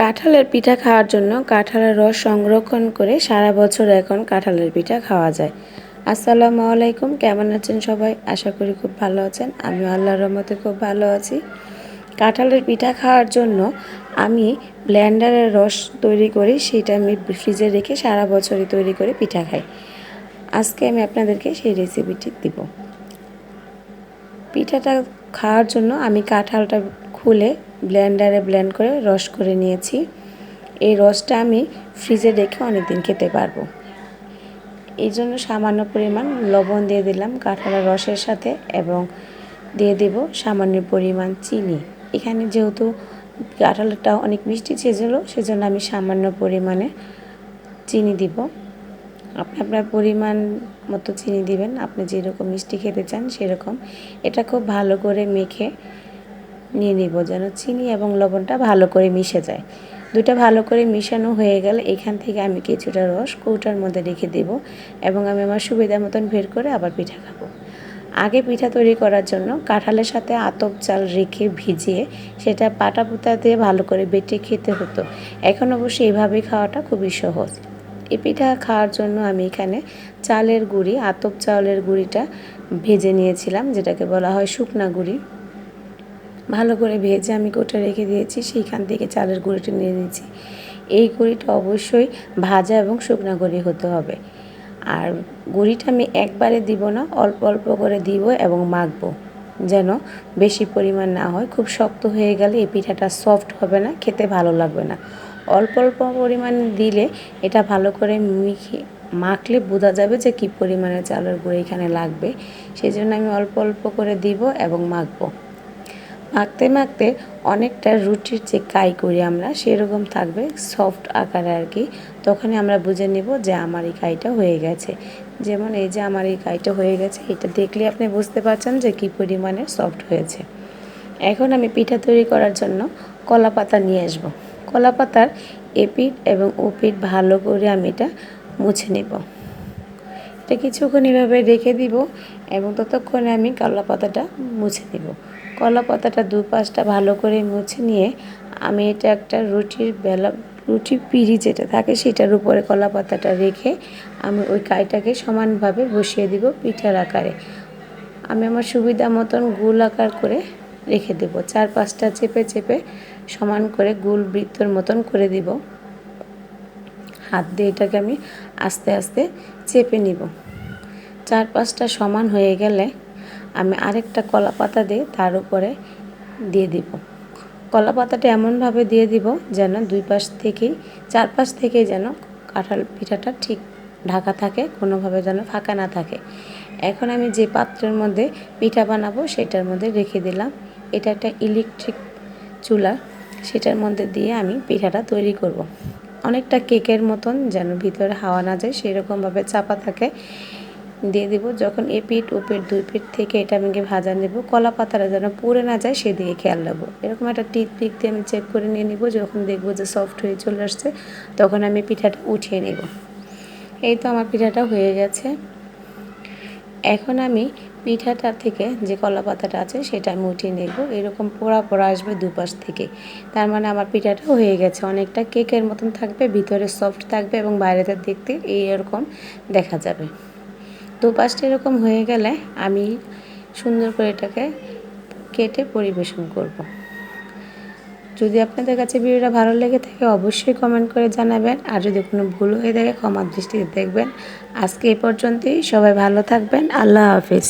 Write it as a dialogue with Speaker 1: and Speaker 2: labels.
Speaker 1: কাঁঠালের পিঠা খাওয়ার জন্য কাঁঠালের রস সংরক্ষণ করে সারা বছর এখন কাঁঠালের পিঠা খাওয়া যায়। আসসালামু আলাইকুম, কেমন আছেন সবাই? আশা করি খুব ভালো আছেন। আমি আল্লাহর রহমতে খুব ভালো আছি। কাঁঠালের পিঠা খাওয়ার জন্য আমি ব্লেন্ডারের রস তৈরি করি, সেটা আমি ফ্রিজে রেখে সারা বছরই তৈরি করে পিঠা খাই। আজকে আমি আপনাদেরকে সেই রেসিপিটি দিব। পিঠাটা খাওয়ার জন্য আমি কাঁঠালটা খুলে ব্লেন্ডারে ব্লেন্ড করে রস করে নিয়েছি। এই রসটা আমি ফ্রিজে রেখে অনেক দিন খেতে পারবো। এই জন্য সামান্য পরিমাণ লবণ দিয়ে দিলাম কাঁঠালের রসের সাথে, এবং দিয়ে দেব সামান্য পরিমাণ চিনি। এখানে যেহেতু কাঁঠালটা অনেক মিষ্টি ছিল, সেজন্য আমি সামান্য পরিমাণে চিনি দিব। আপনি আপনার পরিমাণ মতো চিনি দিবেন, আপনি যেরকম মিষ্টি খেতে চান সেরকম। এটা খুব ভালো করে মেখে নিয়ে নিব, যেন চিনি এবং লবণটা ভালো করে মিশে যায়। দুটো ভালো করে মিশানো হয়ে গেলে এখান থেকে আমি কিছুটা রস কৌটার মধ্যে রেখে দেব, এবং আমি আমার সুবিধা মতন বের করে আবার পিঠা খাবো। আগে পিঠা তৈরি করার জন্য কাঁঠালের সাথে আতপ চাল রেখে ভিজিয়ে সেটা পাটা পুতা দিয়ে ভালো করে বেটে খেতে হতো। এখন অবশ্যই এভাবেই খাওয়াটা খুবই সহজ। এই পিঠা খাওয়ার জন্য আমি এখানে চালের গুঁড়ি, আতপ চাউলের গুঁড়িটা ভেজে নিয়েছিলাম, যেটাকে বলা হয় শুকনা গুঁড়ি। ভালো করে ভেজে আমি কোটা রেখে দিয়েছি, সেইখান থেকে চালের গুঁড়িটা নিয়ে নিয়েছি। এই গুঁড়িটা অবশ্যই ভাজা এবং শুকনা গুঁড়ি হতে হবে। আর গুঁড়িটা আমি একবারে দিব না, অল্প অল্প করে দিব এবং মাখবো, যেন বেশি পরিমাণ না হয়। খুব শক্ত হয়ে গেলে এই পিঠাটা সফট হবে না, খেতে ভালো লাগবে না। অল্প অল্প পরিমাণ দিলে এটা ভালো করে মাখলে বোঝা যাবে যে কী পরিমাণে চালের গুঁড়ি এখানে লাগবে। সেই জন্য আমি অল্প অল্প করে দিব এবং মাখবো। মাখতে মাখতে অনেকটা রুটির যে কাই করি আমরা সেরকম থাকবে, সফট আকারে আর কি। তখনই আমরা বুঝে নেব যে আমার এই কাইটা হয়ে গেছে। যেমন এই যে আমার এই কাইটা হয়ে গেছে, এটা দেখলে আপনি বুঝতে পারছেন যে কী পরিমাণে সফট হয়েছে। এখন আমি পিঠা তৈরি করার জন্য কলা পাতা নিয়ে আসবো। কলা পাতার এপিঠ এবং ওপিঠ ভালো করে আমি এটা মুছে নেব। এটা কিছুক্ষণ এভাবে রেখে দিব, এবং ততক্ষণে আমি কলা পাতাটা মুছে নেব। কলা পাতাটা দুপাশটা ভালো করে মুছে নিয়ে আমি এটা একটা রুটির পিঁড়ি যেটা থাকে সেটার উপরে কলা পাতাটা রেখে আমি ওই কাইটাকে সমানভাবে বসিয়ে দিব পিঠার আকারে। আমি আমার সুবিধা মতন গোল আকার করে রেখে দেব। 4-5টা চেপে চেপে সমান করে গোল বৃত্তর মতন করে দিব। হাত দিয়ে এটাকে আমি আস্তে আস্তে চেপে নিব। 4-5টা সমান হয়ে গেলে আমি আরেকটা কলা পাতা দিয়ে তার উপরে দিয়ে দিব। কলা পাতাটা এমনভাবে দিয়ে দিব যেন চারপাশ থেকেই যেন কাঁঠাল পিঠাটা ঠিক ঢাকা থাকে, কোনোভাবে যেন ফাঁকা না থাকে। এখন আমি যে পাত্রের মধ্যে পিঠা বানাবো সেটার মধ্যে রেখে দিলাম। এটা একটা ইলেকট্রিক চুলা, সেটার মধ্যে দিয়ে আমি পিঠাটা তৈরি করব। অনেকটা কেকের মতন, যেন ভিতরে হাওয়া না যায় সেরকমভাবে চাপা থাকে, দিয়ে দিব। যখন এ পিঠ ও পিঠ দুই পিঠ থেকে এটা আমি ভাজা নেব, কলা পাতাটা যেন পুড়ে না যায় সেদিকে খেয়াল রাখবো। এরকম একটা টিথপিক দিয়ে আমি চেক করে নিয়ে নিব। যখন দেখবো যে সফট হয়ে চলে আসছে, তখন আমি পিঠাটা উঠিয়ে নেব। এই তো আমার পিঠাটা হয়ে গেছে। এখন আমি পিঠাটা থেকে যে কলা পাতাটা আছে সেটা আমি উঠিয়ে নেব। এরকম পোড়া পোড়া আসবে দুপাশ থেকে, তার মানে আমার পিঠাটা হয়ে গেছে। অনেকটা কেকের মতন থাকবে, ভিতরে সফট থাকবে এবং বাইরেতে দেখতে এইরকম দেখা যাবে। দুপাশটা এরকম হয়ে গেলে আমি সুন্দর করে এটাকে কেটে পরিবেশন করব। যদি আপনাদের কাছে ভিডিওটা ভালো লেগে থাকে অবশ্যই কমেন্ট করে জানাবেন, আর যদি কোনো ভুল হয়ে থাকে ক্ষমার দৃষ্টিতে দেখবেন। আজকে এই পর্যন্তই, সবাই ভালো থাকবেন। আল্লাহ হাফেজ।